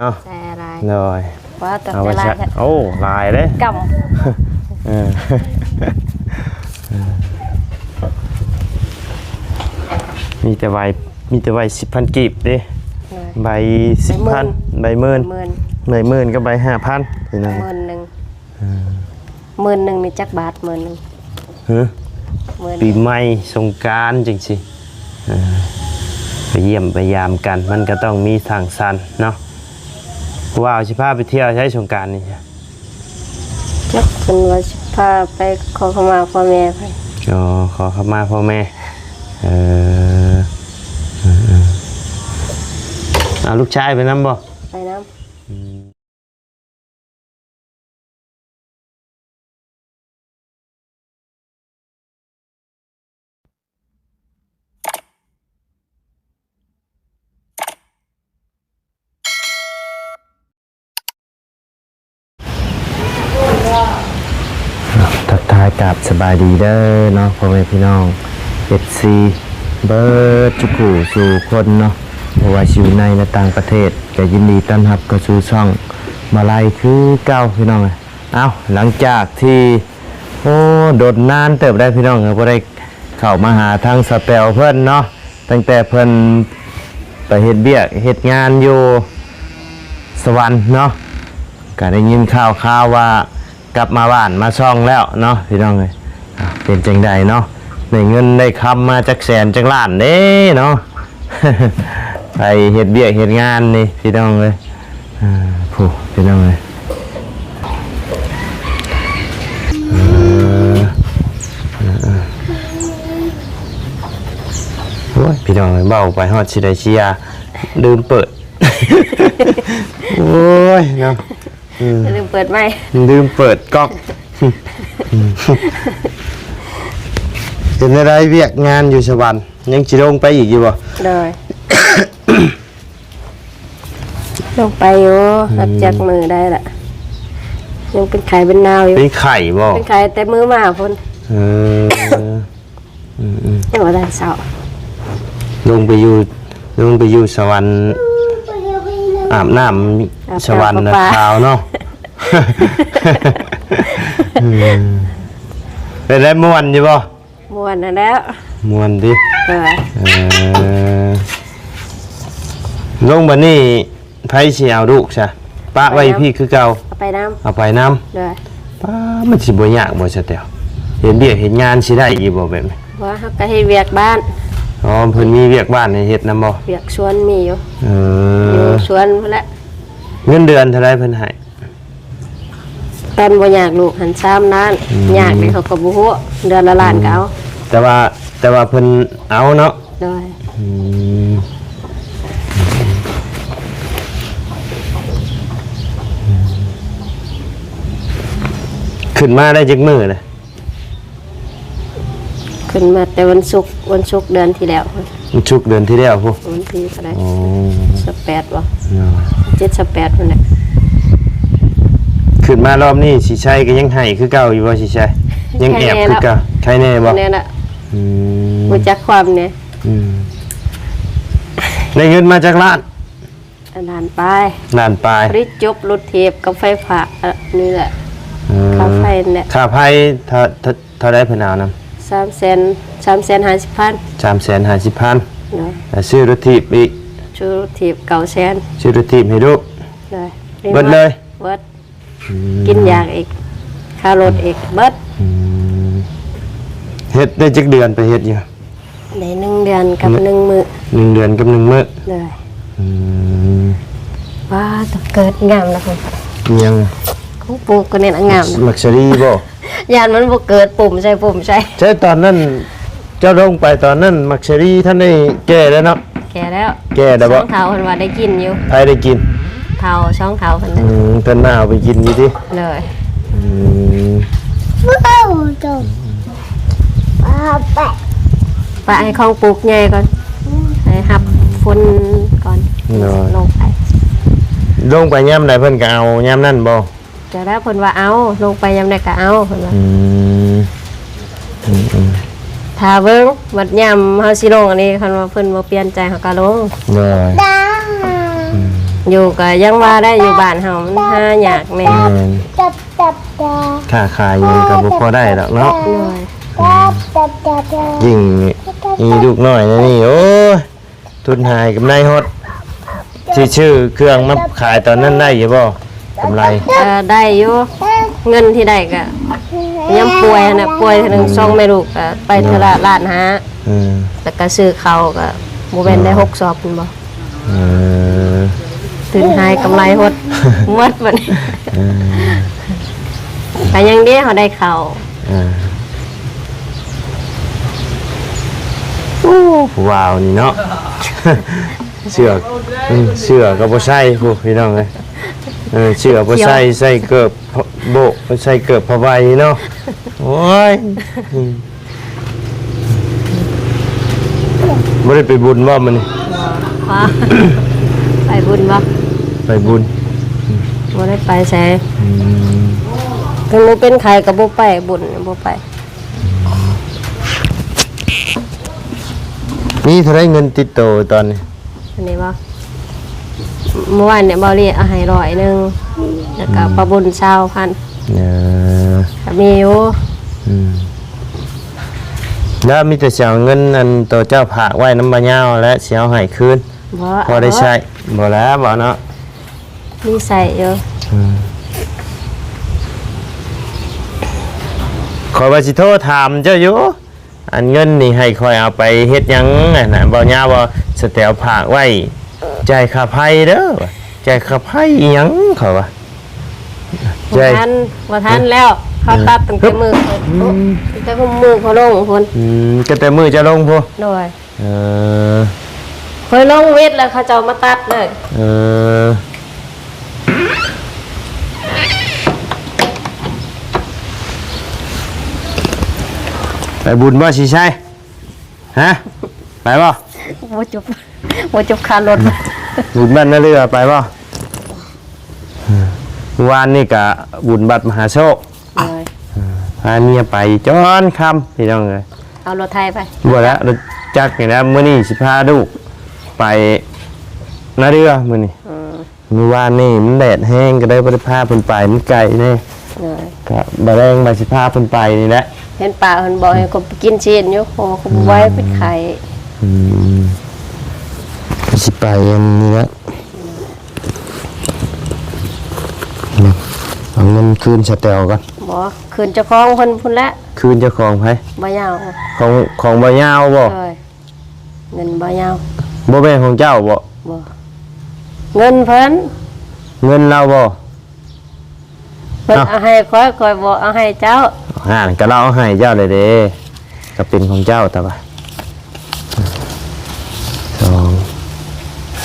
เนาะใส่อะไรเลยว่าตัด เอา จะ ไว้ ลา ใช้ ย โอ้ลายเลย ก เออมีแต่ใบ10,000กีบดิ ำ ใบ10,000ใบหมื่น หมื่น ใบหมื่นก็ใบ5,000นี่นะ หมื่นหนึ่งมีจักบาทหมื่นหนึ่ง ฮะ หมื่น ปีใหม่สงกรานต์จังสิไปเยี่ยมไปยามกันมันก็ต้องมีทางสันเนาะว้าวสิพาไปเที่ยวใช้สงกรานต์นี่จ้ะ จักเป็นว่าสิพาไปขอขมาพ่อแม่ไป อ๋อขอเข้ามาพ่อแม่เอาลูกชายไปนำบ่ ไปน้ทักทายกับสบายดีเด้อเนาะพ่อแม่พี่น้องFCเบิร์ดจุกูสู่คนเนาะเพราะว่าอยู่ในและต่างประเทศก็ยินดีต้อนรับก็สู่ช่องมาลัยคือเก้าพี่น้องเอาหลังจากที่โอ้โดดนานเติบได้พี่น้องก็ได้เข้ามาหาทางสเปลเพิ่นเนาะตั้งแต่เพิ่นไปเฮ็ดเบี้ยเฮ็ดงานอยู่สวรรค์เนาะก็ได้ยินข่าวว่ากลับมาบ้านมาช่องแล้วเนาะพี่น้องเลยเป็นจังใดเนาะได้เงินได้คำมาจากแสนจากล้านเด้เนาะ ไปเฮ็ดเบี้ยเฮ็ดงานนี่พี่น้องเลยผู้พี่น้องเลยโอ้ยพี่น้องเลยเบาไปฮอดสิได้เชียลืมเปิด โอ้ยเนาะลืมเปิดไหม ลืมเปิดกล้องเป็นอะไรเวียกงานอยู่สวรรค์ยังจิลงไปอีกอยู่บ่ เลยลงไปอยู่รับจากมือได้ละยังเป็นไข่เป็นนาวอยู่ เป็นไข่บ่ เป็นไข่แต่มือมาพ้นยังว่าได้เศร้า ลงไปอยู่สวรรค์อาบน้ำสวรรค์นะขาวเนาะ เป็นไรม่วนอยู่บ่ ม่วนนั่นแล้ว ม่วนดิ เลย ลงบัดนี้ไผสิเอาลูกซะป้าไว้พี่คือเก่า เอาไปน้ เอาไปน้ ำเลย ำป้ามันสิบ่ยากบ่ซะแต๋วเห็นเบี้ยเห็นงานสิได้อีกบ่แบบนี้ ว่าเขาก็ให้เวียกบ้าน อ๋อเพิ่นมีเวียกบ้านให้เฮ็ดนำบ่ เวียกสวนมีอยู่ เอ อยู่ อ สวนพุ่นแหละ เงินเดือนเท่าไรเพิ่นให้ ตอนบ่อยากลูกหันซ้ำนั้นอยากนี่เขาก็บ่ฮู้เดือนละล้านก็เอา แต่ว่าเพิ่นเอาเนาะ เลย ขึ้นมาได้จักมื้อน่ะ ขึ้นมาแต่วันศุกร์เดือนที่แล้ว มันชุกเดือนที่แล้วพุ วันที่เท่าไหร่ อ๋อ 18บ่7-18พุ่นน่ะ ขึ้นมารอบนี้สิใช้ก็ยังให้คือเก่าอยู่บ่สิใช้ยังแอบคือเก่าใครแน่บ่ แน่น่ะ อืม บ่จักความเนี่ย ได้เงินมาจากร้าน อันนั้นไป ล้านปลาย ริจบรถเทปกับไฟฟ้านี่แหละ ค่าไฟเนี่ย ค่าไผเท่าได้เพิ่นเอานำ 350,000 350,000 เนาะ แล้วซื้อรถถีบอีก ชื่อรถเทป900,000 ซื้อรถถีบให้ลูก เลย เบิดเลย เบิดกินยากอีกค่ารถอีกเบิด เฮ็ดได้จักเดือนไปเฮ็ดอยู่ ได้1เดือนกับ1มื้อ 1 เดือนกับ1มื้อ เลยว่าต้องเกิดงามแล้วคุณ ยัง ของปลูกก็เนี่ยงามนะ ลักชัรี่บ่ ยานมันบ่เกิดปุ่มใช่ ใช่ตอนนั้นเจ้าลงไปตอนนั้นมักชัรี่ท่านได้แก่แล้วเนาะ แก่แล้ว แก่แล้วบ่ ช่องเท้าเพิ่นว่าได้กินอยู่ ใครได้กิน เท้าช่องเท้าเพิ่นน่ะ เพิ่นมาเอาไปกินอยู่ติ เลย ปะให้ของปลูกใหญ่ก่อนให้หับฝนก่อนลงไป ลงไปย่ำใดเพิ่นก็เอาย่ำนั่นบ่ จะแล้วเพิ่นว่าเอาลงไปยามใดก็เอาเพิ่นว่าถ้าเบิ่งบัดยามเฮาสิลงอันนี้คันว่าเพิ่นบ่เปลี่ยนใจเฮาก็ลง เลย อยู่ก็ยังว่าได้อยู่บ้านเฮามันหายากแน่ แม่นค่าขายยังก็บ่พอได้ดอกเนาะ ด้วย ยิ่งมีลูกน้อยนะนี่โอ้ยทุนหายกำไรฮดที่ชื่อเครื่องมาขายตอนนั้นได้อยู่บ่กำไร ได้อยู่เงินที่ได้ก็ยังป่วยน่ะป่วยเทื่อนึงส่งแม่ลูกก็ไปเทอละล้านห้า อืม แล้วก็ซื้อข้าวก็บ่แม่นได้6ซอบพุ่นบ่ เออ ตื่นหายกำไรหด หมดบัดนี้ เออ แต่ยังดีเขาได้ข้าว ว้าวนี่เนาะ เชือกเชือกก็บ่ใช่พวกพี่น้องเอ้ยเชือกบ่ใช่ใส่เกิบโบกบ่ใส่เกิบผ้าใบเนาะโอ้ยบ่ได้ไปบุญว่ามันนี่ ว้า ไปบุญบ่ ไปบุญ บ่ได้ไปใส่ถึงหนูเป็นไข้ก็บ่ไปบุญบ่ไป นี่เท่าไรเงินติดโตตอนนี้ อันนี้บ่เมื่อวานเนี่ยบ่เรียกเอาให้100นึงแล้วก็ประบุญ20,000 ก็มีอยู่ แล้วมีแต่เสียเงินอันตัวเจ้าผากไว้น้ำบะยาวและเสียวให้คืน บ่ พอได้ใช้บ่แล้วบ่เนาะ มีใส่อยู่ ขอยว่าสิโทรถามเจ้าอยู่อันเงินนี่ให้คอยเอาไปเฮ็ดหยังน่ะบ่ยาวบ่สแตวผากไว้จ่ายค่าไผเด้อจ่ายค่าไผอีหยังเขาว่า บ่ทันแล้วเขาตัดตั้งแต่มือตั้งแต่มือเขาลงพุ่น ก็แต่มือจะลงพุ่น โดย เออ เคยลงเวทแล้วเขาจะเอามาตัดเลย เออไปบุญบ่สิใช่ฮะไปบ่ โมจบคารถ บุญบ้านนาเรือไปบ่วานนี่กะบุญบัตรมหาโชค เลย พาเมียไปจอนคำพี่น้องเลย เอารถไทยไป บ่แล้วรถจักรนี่นะมื้อนี้สิพาลูกไปนาเรือมื้อนี้มื้อวานนี่มันแดดแห้งก็ได้บ่ได้พาเพิ่นไปมันไกลแน่ เลย ก็บ่แรงมาสิพาเพิ่นไปนี่แหละ เห็นป่าเห็นบอกให้เขาไปกินเชียนอยู่โอ้เขาไว้เป็นไข่ สิไปอันนี้ละเอาเงินคืนสแตลก่อน บอกคืนเจ้าของคนพุ่นละ คืนเจ้าของไผ บ่ยาว ของบ่ยาวบ่ เลยเงินบ่ยาว บ่แม่นของเจ้าบ่ บ่เงินเพิ่น เงินเราบ่ เพิ่นเอาให้คอยบอกเอาให้เจ้า ห่านก็เราเอาให้เจ้าเลยเด้ก็เป็นของเจ้าแต่ว่า2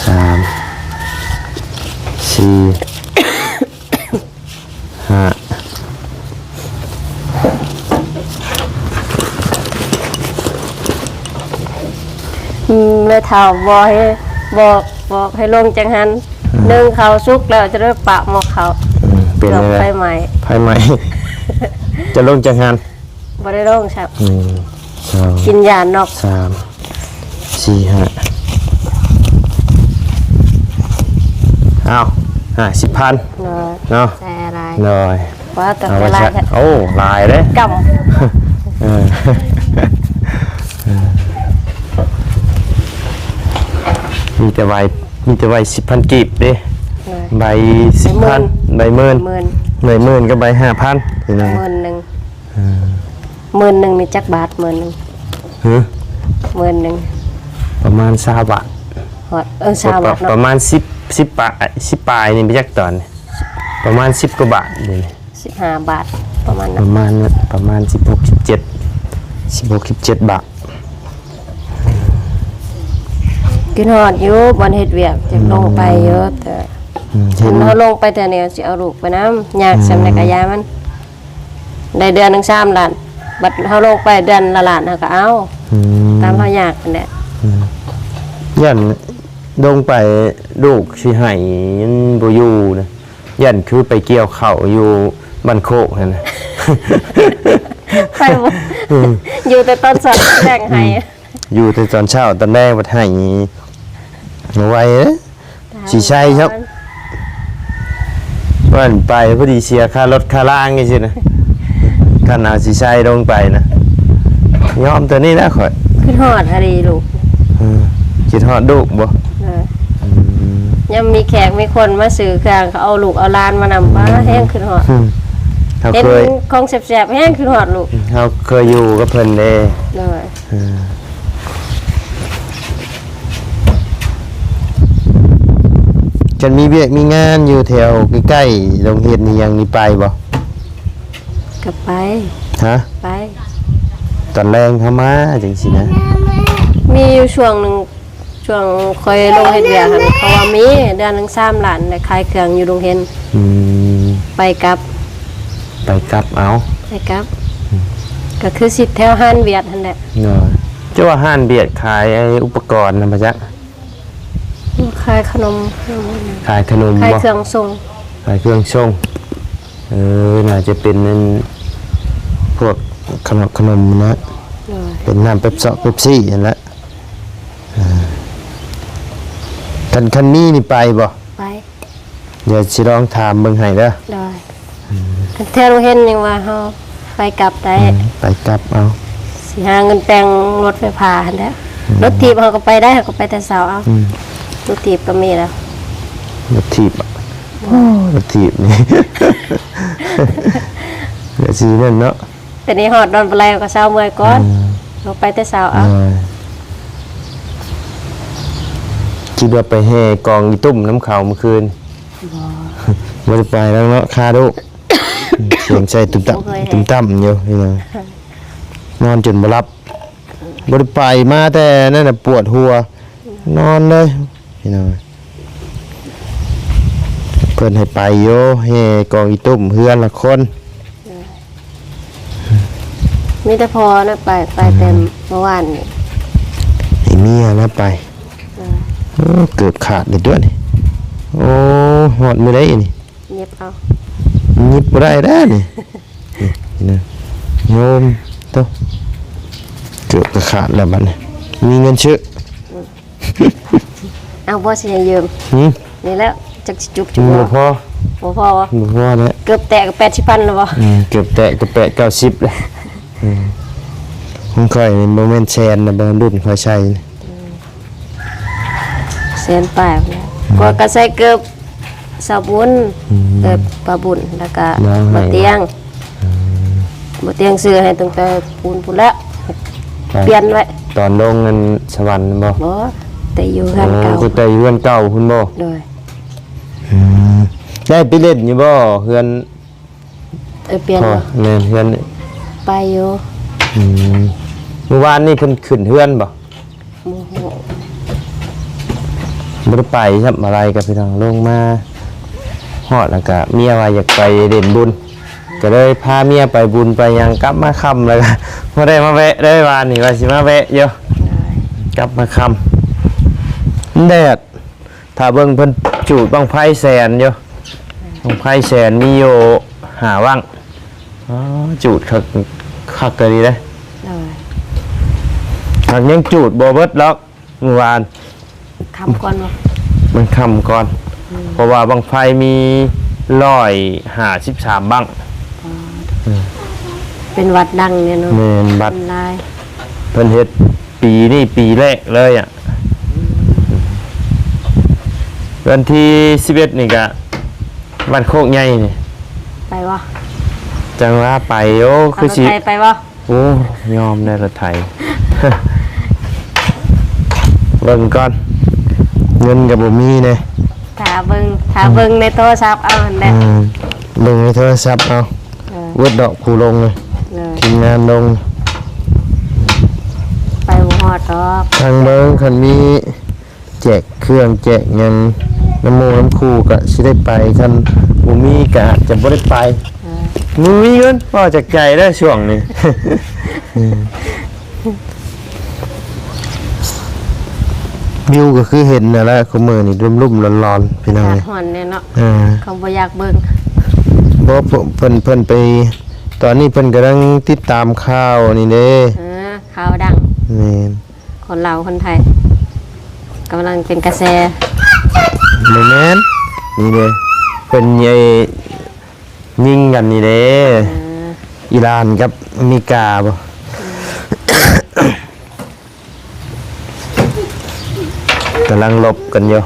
3 4 5 เลยถามบอกให้ลงจังหันนึ่งเขาวสุกแล้วจะได้ปะหม้อเขาว เป็น เกือบ อะไร ไฟใหม่ ไฟไหม จะลงจังหัน บ่ได้ลงครับ 1 กินยานอก 2 3 4 5เอา50,000 เนาะ ใส่อะไร เลย ว่าแต่ เอา เว ไว้ ลา ใช้โอ้ลายเด้ ก เออมีแต่ใบ10,000กีบเด้ ำเลย ใบ10,000ใบหมื่น หมื่น ใบหมื่นก็ใบ5,000พี่น้อง หมื่นหนึ่งนี่จักบาทหมื่นหนึ่ง ฮะ หมื่นหนึ่ง ประมาณ20 บาท หอดชาวบาท ป เนาะ ระมาณ10ปลาย10ปลายนี่ไปจักตอนนี่ประมาณ10กว่าบาทนี่ 15 บาทประมาณ ป นั้น ระมาณ16 17 บาท กินหอดอยู่บนเฮ็ดเวียกจะลงไปเยอะแต่ เห็น เราลงไปแต่เนี่ยสิเอาลูกไปน้ำยากสำในกะยามันได้เดือนหนึง3 ล้านบัดเฮาลงไปเดือนละล้านเฮาก็เอาตามเฮาอยากนั่นแหละ ยันลงไปลูกสิให้ยันบ่อยู่นะยันคือไปเกี่ยวข้าวอยู่บ้านโคกนั่นน่ะ ไปบ่อยู่แต่ตอนสอนแบ่งให้ อยู่แต่ตอนเช้าตอนแรกวัดให้เอาไว้เอ้ยสิใช่ครับ ว่าอันไปพอดีเสียค่ารถค่าล่างนี่สินะคันเอาสิใช้ลงไปนะยอมตัวนี้นะข่อย ขึ้นฮอดอะไรลูก คิดฮอดลูกบ่ ยังมีแขกมีคนมาซื้อเครื่องเขาเอาลูกเอาหลานมานำมาแห้งขึ้นฮอด เขา เห็น เคย ของแซ่บๆแห้งขึ้นฮอดลูก เขาเคยอยู่กับเพิ่นเด้ เลย ฉันมีเวียกมีงานอยู่แถวใกล้ๆโรงเรียนนี่ยังมีไปบ่ ก็ไป ฮะ ไป ตอนแรงเข้ามาจังซี่นะ มีอยู่ช่วงหนึงช่วงคอยลงเฮ็ดเวียกหั่นเพราะว่ามีเดือนหนึง3ล้านได้ขายเครื่องอยู่โรงเรียน อืม ไปกลับ ไปกลับเอา ไปกลับ ก็คือสิทธิ์แถวห้านเวียดหั่นแหละ เนาะเจ้าว่าห้านเบียดขายไอ้อุปกรณ์นำมาจัก ขายขนม ขายขนม ขาย บ่ เครื่องส่ง ขายเครื่องส่งน่าจะเป็นนั่นพวกขนมนะ เลย เป็นน้ำเป๊ปซี่นั่นแหละคันนี้นี่ไปบ่ ไป เดี๋ยวสิลองถามเบิ่งให้เด้อ เลยแถวโรงเรียนยังว่าเฮาไปกลับได้ ไปกลับเอา สิหาเงินแต่งรถไฟฟ้าหั่นแหละรถถีบเฮาก็ไปได้เฮาก็ไปแต่เช้าเอารถถีบก็มีแล้ว รถถีบอะรถถีบนี่ เดี๋ยวสินั่นเนาะ แต่นี้ฮอดดอนปลายก็เช้าเมื่อยก่อนเราไปแต่เช้าเอา คิดว่าไปแห่กองอีตุ่มน้ำเขาเมื่อคืนบ่ได้ไปแล้วเนาะคาดุ เสียงใจตุ้มตั้มอยู่นี่นะนอนจนบ่หลับบ่ได้ไปมาแต่นั่นน่ะปวดหัวนอนเลยพี่น้องเพิ่นให้ไปโยแห่กองอีตุ่มเฮือนละคน มีแต่พอนะไปเต็มเมื่อวานนี่ ให้เมียนะไปโอ้เกือบขาดเลยด้วยนี่โอ้หอดมื้อใดนี่ เย็บเอา ยิบบ่ได้แล้วนี่นี่นะโยมโตเกือบจะขาดแล้วบัดนี้มีเงินชื่อ เอาบ่สิให้ยืม หืม นี่แล้วจักสิจุบจุ บ่ บ พอ บ่พอวะ บ่พอแล้ว เกือบแตะกับ80,000แล้วบ่ เกือบแตะก็90เลยของค่อยนี่บ่แม่นแชนนะบ่รุ่นค่อยใช้นี่ แสนปลายแล้วก็ใส่เกือบสาบุญเกือบปลาบุญแล้วก็บ่เตียงบ่เตียงซื้อให้ตั้งแต่ปูนพุ่นแล้วเปลี่ยนไว้ ตอนลงเงินสวรรค์บ่ บ่แต่อยู่กันเก่า คือแต่อยู่เฮือนเก่าพุ่นบ่ โดย ได้ไปเล่นอยู่บ่เฮือน เปลี่ยน พอ บ่ แม่นเฮือน ไปอยู่ เมื่อวานนี่เพิ่นขึ้นเฮือนบ่ โมโห บ่ได้ไปครับอะไรกับพี่น้องลงมาฮอดแล้วก็เมียว่าอยากไปเล่นบุญก็เลยพาเมียไปบุญไปหยังกลับมาค่ำแล้วก็บ่ได้มาแวะได้วานนี่ว่าสิมาแวะอยู่กลับมาค่ำแดดถ้าเบิ่งเพิ่นจูดบังไฟแสนอยู่บังไฟแสนมีอยู่หาว่างอ๋อจูดคักก็ดีเด้ โดย หากยังจูดบ่เบิดแล้วเมื่อวาน คำก่อนบ่ มันคำก่อน เพราะว่าบังไฟมี153บัง เป็นวัดดังเนี่ยเนาะ แม่นบัด ลาย เพิ่นเฮ็ดปีนี้ปีแรกเลยอ่ะวันที่11นี่ก็วันโคกใหญ่นี่ ไปบ่ จังว่าไปโอ้ เอา คือ รถ สิ ไทยไปบ่ โอ้ยอมได้รถไถ เบิ่งก่อนเงินก็บ่มีเด้ ถ้าเบิ่งในโทรศัพท์เอาหั่นแหละ เบิ่งในโทรศัพท์เอา เออ เวิร์ดดอกผู้ลงเลย เลย ทีมงานลง ไปบ่ฮอดดอก ทางเบิ่งคันมีแจกเครื่องแจกเงินน้ำมูน้ำคูก็สิได้ไปคันบ่มีก็อาจจะบ่ได้ไป เออ มีเงินพอจากใจได้ช่วงนี้ วิวก็คือเห็นนั่นแหละเขามือนี่รุ่มๆร้อนๆพี่น้อง อากาศ เอ้ย ร้อนเนี่ยเนาะ เพ เขาบ่อยากเบิ่ง ราะเพิ่นไป ตอนนี้เพิ่นกำลังติดตามข่าวนี่เด้ ข่าวดัง แม่น คนลาวคนไทยกำลังเป็นกระแส บ่แม่นนี่เด้เพิ่ เป็นไงยิงกันนี่เด้อิหร่านกับอเมริกาบ่กำลังลบกันอยู่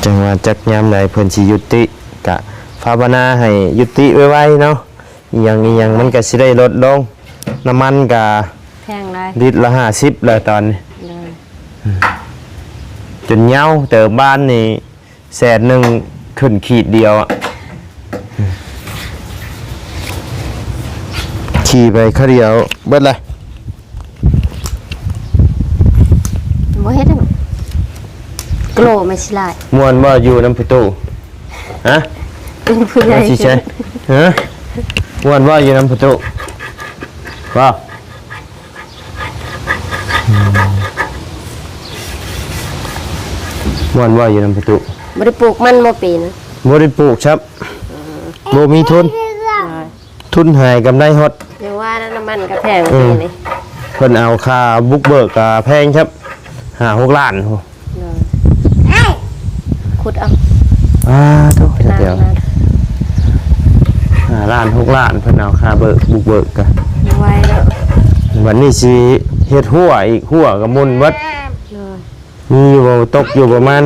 จังว่าจักยามใดเพิ่นสิยุติกะภาวนาให้ยุติไวๆเนาะอีหยังมันก็สิได้ลดลงน้ำมันก็ แพงหลาย ลิตรละ50เลยตอนนี้ เลย จนเหย้าเติมบ้านนี่100,000ขึ้นขีดเดียวอ่ะขี่ไปข้าวเดียวเบิดเลย บ่เฮ็ดได้บ่โกรไม่สิลาย มวนบ่อยู่น้ำประตูฮะ เป็นผู้ใหญ่ ว่าสิใช่ฮะมวนบ่อยู่น้ำประตูว้าวมวนบ่อยู่น้ำประตู บ่ได้ปลูกมันบ่ปีนะ บ่ได้ปลูกครับบ่มีทุน ทุนหายกำไรฮอด เดี๋ยวว่าน้ำมันก็แพงปีนี้ เพิ่นเอาค่าบุกเบิกก็แพงครับ5-6 ล้านโห ขุดเอา โตเดี๋ยว 5 ล้าน 6 ล้านเพิ่นเอาค่าบุกเบิกก็ ไว้แล้ว วันนี้สิเฮ็ดหัวอีกหัวก็มุนเบิด เลย มีอยู่ตกอยู่ประมาณ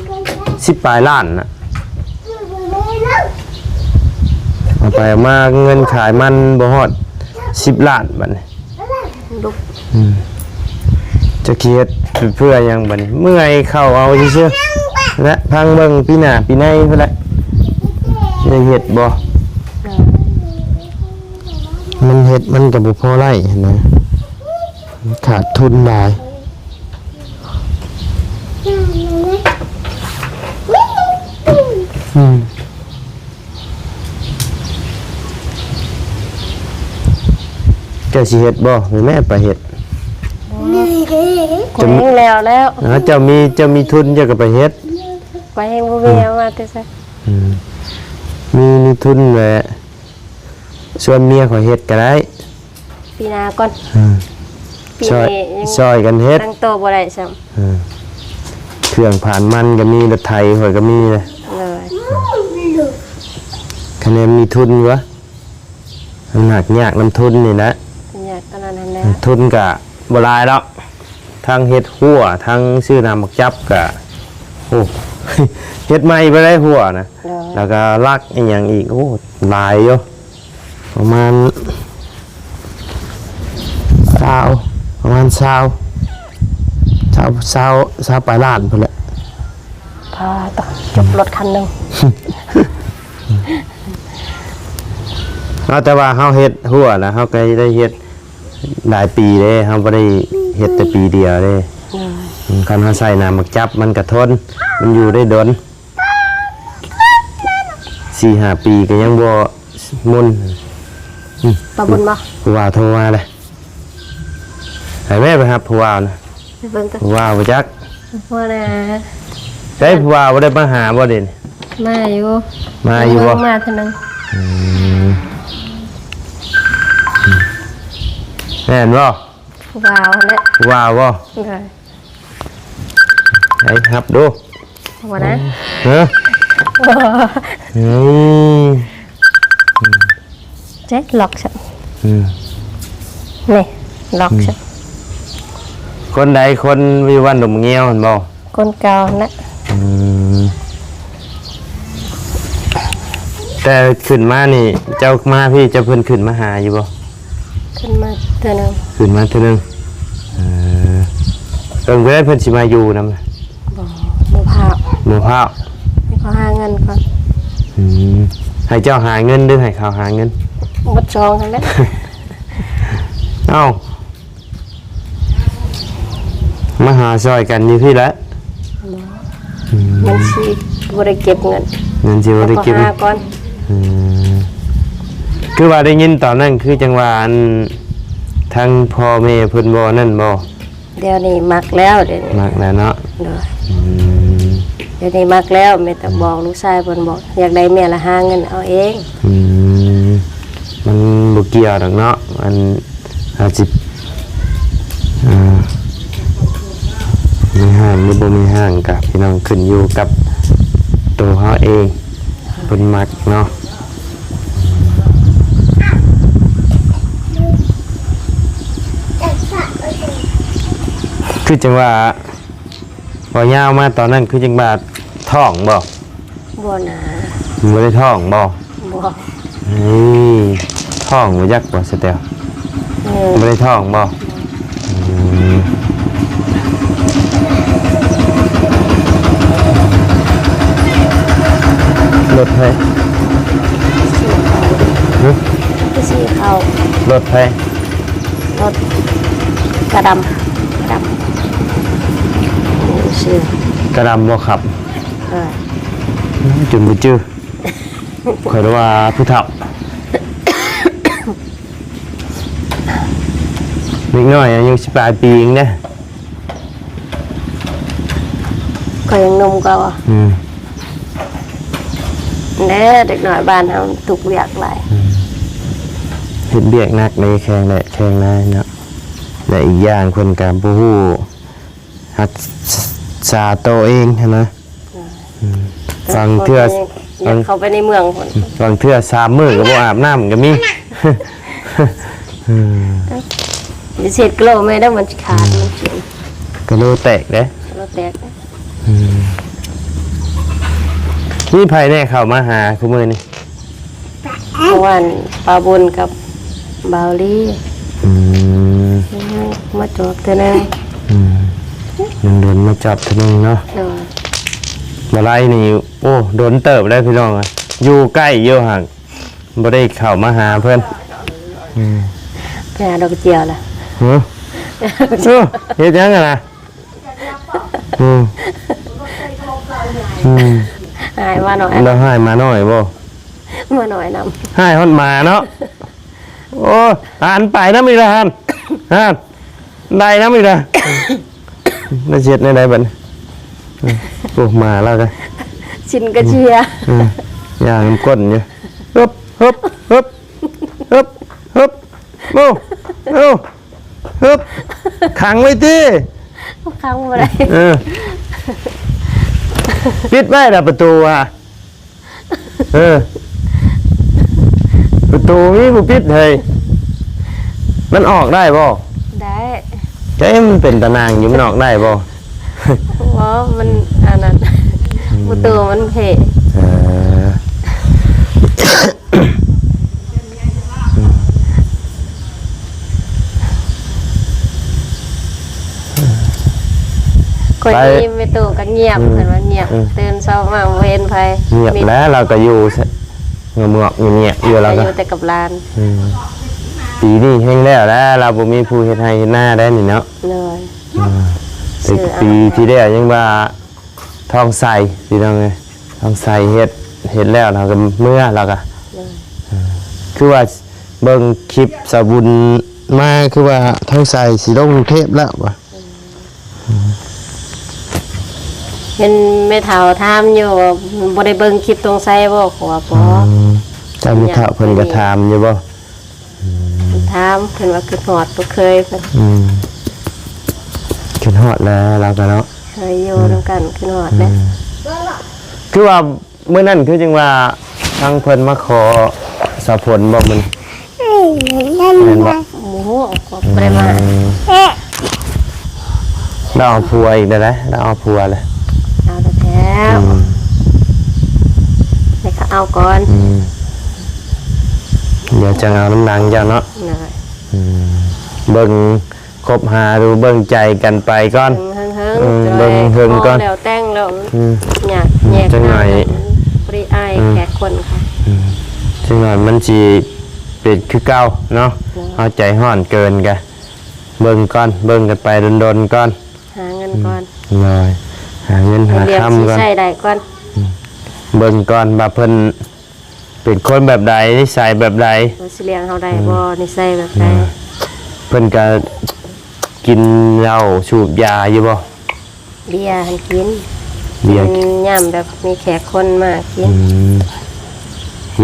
10 ปลายล้านน่ะเอาไปเอามาเงินขายมันบ่ฮอด10 ล้านบัดนี้ ลูก จะเฮ็ดเพื่อหยังบัดนี้เมื่อยเข้าเอาซื่อๆและพังเบิ่งปีหน้าปีในพุ่นแหละได้เฮ็ดบ่มันเฮ็ดมันก็บ่พอไร่นะขาดทุนหลายเจ้าสิเฮ็ดบ่หรือแม่ไปเฮ็ด คนเฮงแล้ว เจ้ามีทุนเจ้าก็ไปเฮ็ด ไปเฮงบ่มีเอามาแต่ซะ มีทุนแหละส่วนเมียขอเฮ็ดก็ได้ ปีหน้าก่อนปี ซอย นี้ยัง ซอยกันเฮ็ด ตั้งโตบ่ได้ซ้ำ เครื่องผ่านมันก็มีรถไถข่อยก็มีเลย เลย คะแนนมีทุนวะมันหนักยากน้ำทุนนี่แหละ อยากตอนนั้นแหละ ทุนกะบ่หลายดอกทั้งเฮ็ดหัวทั้งซื้อน้ำมักจับกะโอ้ เฮ็ดใหม่ไปได้หัวนะ เลย แล้วก็ลักอีกอย่างอีกโอ้หลายอยู่ประมาณประมาณ20ปลายล้านพุ่นแหละ พาต่อจบรถคันหนึง เอาแต่ว่าเฮาเฮ็ดหัวนะเฮาก็ได้เฮ็ดหลายปีเด้เฮาบ่ได้เฮ็ดแต่ปีเดียวเด้คันเฮาใส่น้ำมักจับมันก็ทนมันอยู่ได้ดน 4-5 ปีก็ยังบ่มุน ปะบุญบ่ ผู้ว่าโทรมาเลยให้แม่ไปครับผู้ว่านะ เบิ่งตัว ผู้ว่าบ่จัก ว่าน่ะ ใช่ผู้ว่าบ่ได้มาหาบ่เด่น มาอยู่ มาอยู่บ่ มาเท่านึง แม่นบ่ ว้าวนั่น ผู้ว่าบ่ เลย ให้ครับดู ว่านะ ฮะอืม เจ๊ล็อกฉัน อืม นี่ล็อกฉัน คนใดคนวิวันดมเงี้ยวเห็นบ่ คนเก่านะ อืมแต่ขึ้นมานี่เจ้ามาพี่เจ้าเพิ่นขึ้นมาหาอยู่บ่ ขึ้นมาเท่านึง ขึ้นมาเท่านึงเพิ่นได้เพิ่นสิมาอยู่นำ บ่พา หมู่พร้าว ให้เขาหาเงินก่อน ให้เจ้าหาเงินหรือให้เขาหาเงิน บดจองทั้งนั้น เอ้ามาหาซอยกันอยู่พี่ละ มันสิบ่ได้เก็บเงิน เงินสิบ่ได้เก็บ ขาหาก่อน คือว่าได้ยินตอนนั้นคือจังหวะอันทางพ่อแม่เพิ่นบ่นั่นบ่ เดี๋ยวนี้มักแล้วเดี๋ยวนี้ มากแล้วเนาะ เดี๋ยวนี้มักแล้วแม่แต่บอกลูกชายเพิ่นบอกอยากได้แม่ละหาเงินเอาเอง มันบ่เกี่ยวดอกเนาะมันอาจสิ มีห้างหรือบ่มีห้างกับพี่น้องขึ้นอยู่กับตัวเขาเองเป็นมักเนาะคือจังว่าพอยาวมาตอนนั้นคือจังว่าท้องบ่ บ่หนา บ่ได้ท้องบ่ บ่ นี่ท้องบ่ยักบ่สเตลบ่ได้ท้องบ่มรถไฟหึ คือสีเขา รถไฟ รถกระดำชื่อก ระดำบ่ขับ เออ จุนบ่จื้อข่อยว่าผู้เฒ่าเด็กน้อยอายุ18ปีเองเด้ ก็ยังหนมก็ว่า เด้อเด็กน้อยบ้านเฮาทุกเวียกหลาย เฮ็ดเบียกหนักในแข่งและแข่งนายเนาะและอีกอย่างคนก็บ่ฮู้รักษาตัวเองหั้นนะฟังเทื่อ อยากเข้าไปในเมืองพุ่น ฟังเทื่อ3มื้อก็บ่อาบน้ำก็มี ดิเสร็จกโลไม่ได้มันขาดมันเจ็บ ก็โลแตกเด้ แล้วแตก มีไผแน่เข้ามาหาคุมื้อนี้ เพราะว่าปลาบุญกับบาวลี่มาจบเท่านั้น โดนมาจับเทีนึงเนาะ เนาะ มาไล่นี่โอ้โดนเติบได้พี่น้องอะอยู่ใกล้อยู่ห่างบ่ได้เข้ามาหาเพิ่น ไปหาดอกเจียวล่ะ ฮะเฮ็ดยังกันนะหายมาหน่อย เราให้มาหน่อยบ่ มาหน่อยนำ ให้ฮอดมาเนาะโอ้หันไปนำอีกละหันได้นำอีกละน่าเจ็ดในใดบัดโอ้มาแล้วกัน ชินกระเชีย อย่างน้ำก้นอยู่ฮึบฮึบฮึบฮึบฮึบโอ้โอ้ฮึบขังไว้ที่ ค้างบ่ได้ ปิดไว้ละประตูอ่ะประตูมีผู้ปิดเฮ้ยมันออกได้บ่ ได้ ใจมันเป็นตะนางอยู่มันออกได้บ่ เพราะมันอันนั้นประตูมันเพะคนนี้ไม่ตู้ก็เงียบแต่ว่าเงียบตื่นเช้ามาเว้นไป เงียบแล้วเราก็อยู่เงือกเงียบอยู่เราก็ อยู่แต่กับร้าน ปีนี้แห้งแล้วเราบ่มีผู้เฮ็ดให้เฮ็ดหน้าได้นี่เนาะ เลย แต่ปีที่แล้วยังว่าทองใสพี่น้องเอ้ยทองใสเฮ็ดแล้วเราก็เมื่อเราก็คือว่าเบิ่งคลิปสาบุญมาคือว่าทองใสสิลงกรุงเทพแล้วว่ะ เห็นแม่เฒ่าถามอยู่ว่าบ่ได้เบิ่งคลิปตรงไสบ่ขอบ่ จำไม่เท่าเพิ่นก็ถามอยู่บ่ ถามเพิ่นว่าคือฮอดบ่เคยเพิ่น ขึ้นฮอดแล้วเราก็เนาะ เคยอยู่นำกันคือฮอดเด้ คือว่าเมื่อนั้นคือจังว่าทางเพิ่นมาขอสาผลบ่มันแม่นบ่ โอ้โหก็บ่ได้มา เราเอาผัวอีกได้แล้วเราเอาผัวเลย เอาแต่แท้ให้เขาเอาก่อน เดี๋ยวจะเอาน้ำหนังเจ้าเนาะ เลย เบิ่งคบหาดูเบิ่งใจกันไปก่อน เบิ่งเฮิงก่อน แล้วแต่งแล้วอยากแยก จังหน่อย ปริอายแขกคนค่ะ จังหน่อยมันสิเป็นคือเก่าเนาะเอาใจห่อนเกินกะเบิ่งก่อนเบิ่งกันไปดนๆก่อน หาเงินก่อน เลยหาเงินหา เรียน คำ สิ ก่อน ใช้ได้ก่อน เบิ่งก่อนว่าเพิ่นเป็นคนแบบใดนิสัยแบบใด ว่าสิเลี้ยงเฮาได้บ่นิสัยแบบใด เพิ่นก็กินเหล้าสูบยาอยู่บ่ เบียร์ให้กิน เบียร์ ย่ำแบบมีแขกคนมากิน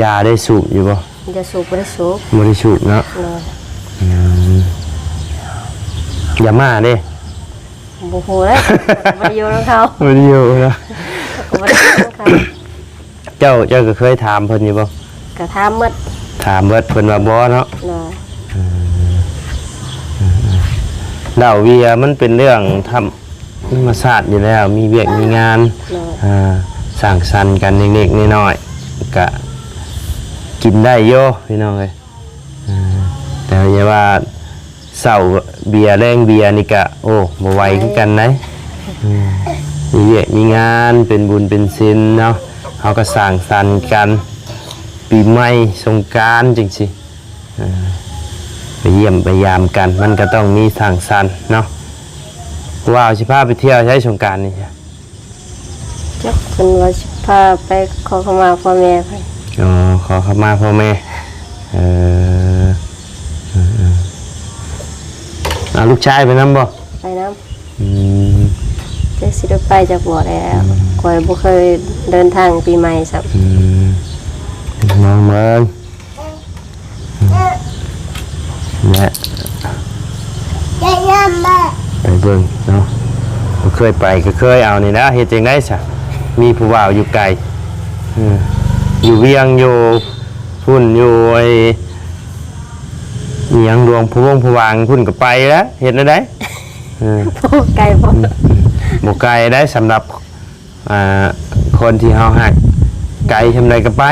ยาได้สูบอยู่บ่ จะสูบบ่ได้สูบ บ่ได้สูบเนาะ เลย ยามาเด้ บ บ่ฮู้แล้วบ่ได้อยู่นำเขา บ่ได้อยู่นะ ก็บ่ได้อยู่นำเขา เจ้าก็เคยถามเพิ่นอยู่บ่ ก็ถามหมด ถามเบิดเพิ่นว่าบ่เนาะ เนาะ ดาวเวียมันเป็นเรื่องธรรมศาสตร์อยู่แล้วมีเวียกมีงาน เนาะ สร้างสรรค์กันเล็กๆน้อยๆก็กินได้โยพี่น้องเอ้ยแต่อย่าว่าเศร้าเบียร์แรงเบียร์นี่ก็โอ้บ่ไหวคือกันนะมีเวียกมีงานเป็นบุญเป็นศีลเนาะเฮาก็สร้างสรรค์กันปีใหม่สงกรานต์จังซี่ไปเยี่ยมไปยามกันมันก็ต้องมีสร้างสรรค์เนาะว้าวสิพาไปเที่ยวใช้สงกรานต์นี่จ้ะ จักเพิ่นว่าสิพาไปขอขมาพ่อแม่เพิ่น อ๋อขอเข้ามาพ่อแม่เอาลูกชายไปนำบ่ ไปนำจักสิได้ไปจักบ่แล้วข่อยบ่เคยเดินทางปีใหม่ซับ มองเมืองเนี่ยไปเบิ่งเนาะบ่เคยไปก็เคยเอานี่นะเฮ็ดจังได๋ซะมีผู้บ่าวอยู่ไกลอยู่เวียงอยู่พุ่นอยู่ไอ้อิหยังดวงผู้วงผู้วางพุ่นก็ไปแล้วเฮ็ดได้ โอ้ไกลบ่ บ่ไกลได้สำหรับคนที่เฮาฮักไกลทำไดก็ไป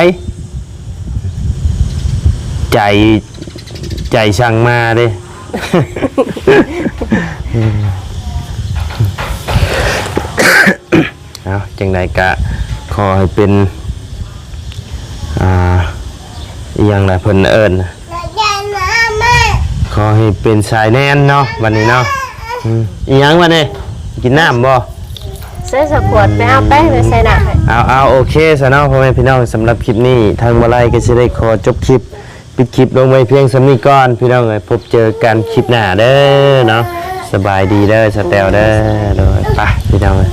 ใจสั่งมาเด้ เอาจังไดก็ขอให้เป็นอีหยังล่ะเพิ่นเอิ้นขอให้เป็นสายแน่นเนาะวันนี้เนาะอีหยังวะนี่กินน้ำบ่ ใส่สะขวดไปเอาไปใส่น้ำให้ เอาโอเคซะเนาะพ่อแม่พี่น้องสำหรับคลิปนี้ทางบ่ไลก็สิได้ขอจบคลิปปิดคลิปลงไว้เพียงสำนี้ก่อนพี่น้องเอ้ยพบเจอกันคลิปหน้าเด้อเนาะสบายดีเด้อสแตลเด้อโดยไปพี่น้องเอ้ย